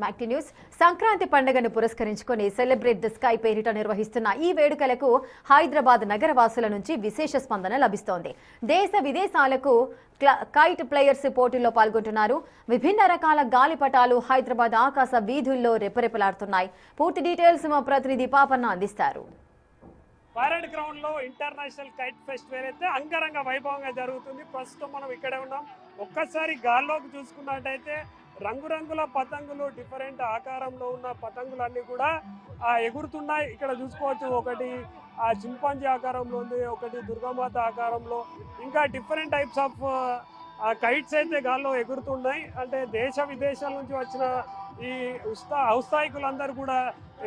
మ్యాక్టి news Sankranti పండుగను పురస్కరించుకొని celebrate the sky పేరిట నిర్వహిస్తున్న ఈ వేడుకలకు హైదరాబాద్ నగరవాసుల నుంచి విశేష స్పందన లభిస్తోంది. దేశ విదేశాలకు కైట్ ప్లేయర్స్ పోటీల్లో పాల్గొంటున్నారు. విభిన్న రకాల గాలిపటాలు హైదరాబాద్ ఆకాశ వీధుల్లో రెపరెపలాడుతున్నాయి. పూర్తి డీటెయిల్స్ మా ప్రతినిధి పాపన్న అందిస్తారు. పరేడ్ గ్రౌండ్ లో ఇంటర్నేషనల్ కైట్ ఫెస్టివల్ అయితే అంగరంగ వైభవంగా జరుగుతుంది. ప్రస్తుతం మనం ఇక్కడే ఉన్నాం. ఒక్కసారి గాల్లోకి చూసుకున్నట్టయితే రంగురంగుల పతంగులు, డిఫరెంట్ ఆకారంలో ఉన్న పతంగులన్నీ కూడా ఎగురుతున్నాయి. ఇక్కడ చూసుకోవచ్చు, ఒకటి చింపాంజీ ఆకారంలో ఉంది, ఒకటి దుర్గామాత ఆకారంలో, ఇంకా డిఫరెంట్ టైప్స్ ఆఫ్ కైట్స్ అయితే గాల్లో ఎగురుతున్నాయి. అంటే దేశ విదేశాల నుంచి వచ్చిన ఈ ఔత్సాహికులందరూ కూడా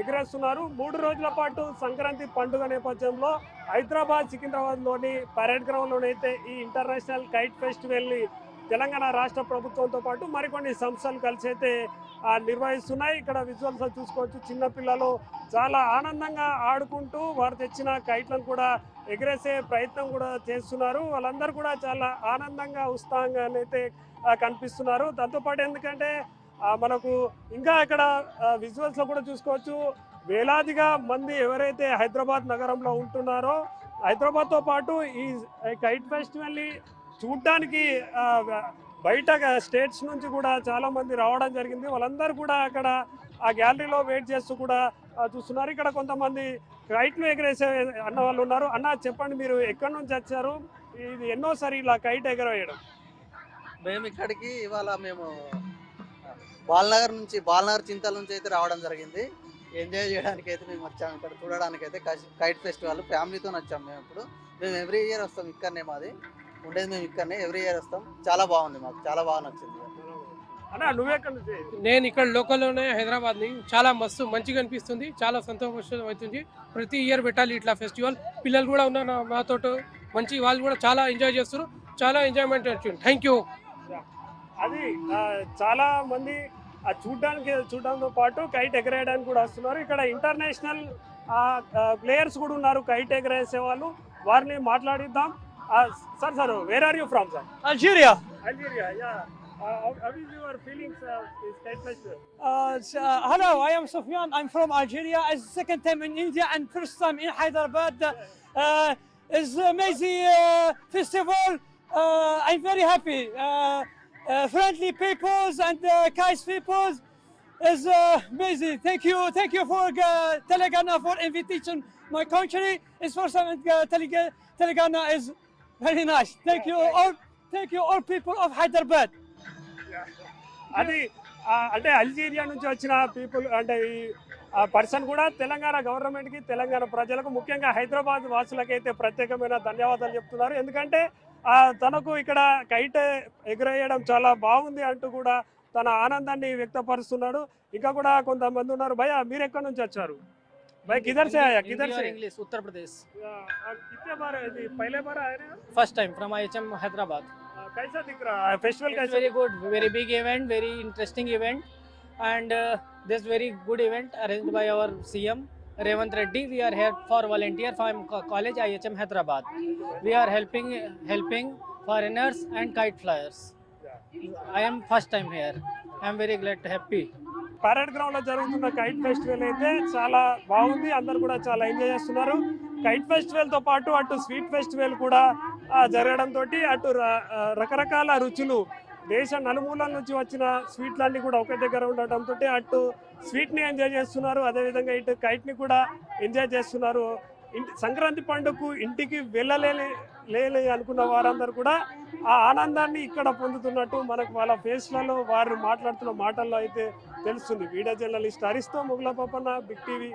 ఎగరేస్తున్నారు. 3 రోజుల పాటు సంక్రాంతి పండుగ నేపథ్యంలో హైదరాబాద్, సికింద్రాబాద్లోని పరేడ్ గ్రౌండ్లోనైతే ఈ ఇంటర్నేషనల్ కైట్ ఫెస్టివల్ని తెలంగాణ రాష్ట్ర ప్రభుత్వంతో పాటు మరికొన్ని సంస్థలు కలిసి అయితే నిర్వహిస్తున్నాయి. ఇక్కడ విజువల్స్ చూసుకోవచ్చు, చిన్నపిల్లలు చాలా ఆనందంగా ఆడుకుంటూ వారు తెచ్చిన కైట్లను కూడా ఎగరేసే ప్రయత్నం కూడా చేస్తున్నారు. వాళ్ళందరూ కూడా చాలా ఆనందంగా ఉత్సాహంగా అయితే కనిపిస్తున్నారు. దాంతోపాటు ఎందుకంటే మనకు ఇంకా ఇక్కడ విజువల్స్లో కూడా చూసుకోవచ్చు, వేలాదిగా మంది ఎవరైతే హైదరాబాద్ నగరంలో ఉంటున్నారో, హైదరాబాద్తో పాటు ఈ కైట్ ఫెస్టివల్ని చూడ్డానికి బయట స్టేట్స్ నుంచి కూడా చాలా మంది రావడం జరిగింది. వాళ్ళందరూ కూడా అక్కడ ఆ గ్యాలరీలో వెయిట్ చేస్తూ కూడా చూస్తున్నారు. ఇక్కడ కొంతమంది కైట్లు ఎగరేసే అన్న వాళ్ళు ఉన్నారు. అన్న, చెప్పండి, మీరు ఎక్కడి నుంచి వచ్చారు? ఇది ఎన్నోసారి ఇలా కైట్ ఎగరవేయడం? మేము ఇక్కడికి ఇవాళ బాలనగర్ చింతల నుంచి అయితే రావడం జరిగింది. ఎంజాయ్ చేయడానికి అయితే మేము వచ్చాము. ఇక్కడ చూడడానికి అయితే కైట్ ఫెస్టివల్ ఫ్యామిలీతో వచ్చాము. మేము ఎవ్రీ ఇయర్ వస్తాం. ఇక్కడనే మాది ఉండేది, మేము ఇక్కడనే ఎవ్రీ ఇయర్ వస్తాం. చాలా బాగుంది, మాకు చాలా బాగా నచ్చింది. నేను ఇక్కడ లోకల్లోనే హైదరాబాద్ని, చాలా మంచిగా అనిపిస్తుంది, చాలా సంతోషం అవుతుంది. ప్రతి ఇయర్ పెట్టాలి ఇట్లా ఫెస్టివల్. పిల్లలు కూడా ఉన్నారు మాతో మంచి, వాళ్ళు కూడా చాలా ఎంజాయ్ చేస్తారు. చాలా ఎంజాయ్మెంట్ వచ్చింది. Thank you. అది చాలా మంది చూడడంతో పాటు కైట్ ఎగరేయడానికి కూడా వస్తున్నారు. ఇక్కడ ఇంటర్నేషనల్ ప్లేయర్స్ కూడా ఉన్నారు, కైట్ ఎగరేసే వాళ్ళు. వారిని మాట్లాడిద్దాం. Sir, where are you from, sir? Algeria. Algeria, yeah. How is your feelings this kite festival? Hello, I am Sufyan. I'm from Algeria. It's the second time in India and first time in Hyderabad. It's amazing festival. I'm very happy. Friendly peoples and kind peoples is amazing. Thank you for Telangana for invitation. My country is first time in Telangana is very nice. Thank you all people of Hyderabad. అది అంటే Algeria నుంచి వచ్చిన people, అంటే ఈ person కూడా తెలంగాణ గవర్నమెంట్కి, తెలంగాణ ప్రజలకు, ముఖ్యంగా హైదరాబాద్ వాసులకైతే ప్రత్యేకమైన ధన్యవాదాలు చెప్తున్నారు. ఎందుకంటే తనకు ఇక్కడ కైట్ ఎగురేయడం చాలా బాగుంది అంటూ కూడా తన ఆనందాన్ని వ్యక్తపరుస్తున్నాడు. ఇంకా కూడా కొంతమంది ఉన్నారు. భయ్యా, మీరు ఎక్కడి నుంచి వచ్చారు? भाई किधर से आया? किधर से? इंग्लिश उत्तर प्रदेश। कितने बार पहले बार आए हैं? First time from IHM Hyderabad. कैसा दिख रहा है फेस्टिवल? कैसा? Very good, very big event, very interesting event, and this very good event arranged by our CM Revant Reddy. We are here for volunteer from college IHM Hyderabad. We are helping foreigners and kite flyers. I am first time here. I am very glad, happy. Parade ground లో జరుగుతున్న kite festival అయితే చాలా బాగుంది. అందరు కూడా చాలా enjoy చేస్తున్నారు. Kite festival తో పాటు అటు స్వీట్ ఫెస్టివల్ కూడా జరగడంతో అటు రకరకాల రుచులు, దేశ నలుమూలల నుంచి వచ్చిన స్వీట్లన్నీ కూడా ఒకే దగ్గర ఉండటంతో అటు స్వీట్ని ఎంజాయ్ చేస్తున్నారు, అదేవిధంగా ఇటు కైట్ని కూడా ఎంజాయ్ చేస్తున్నారు. సంక్రాంతి పండుగకు ఇంటికి వెళ్ళలేని అనుకున్న వారందరూ కూడా ఆ ఆనందాన్ని ఇక్కడ పొందుతున్నట్టు మనకు వాళ్ళ ఫేస్లలో, వారు మాట్లాడుతున్న మాటల్లో అయితే తెలుస్తుంది. వీడియో జర్నలిస్ట్ హరిస్తో ముగ్గుల పాపన్న, బిగ్ టీవీ.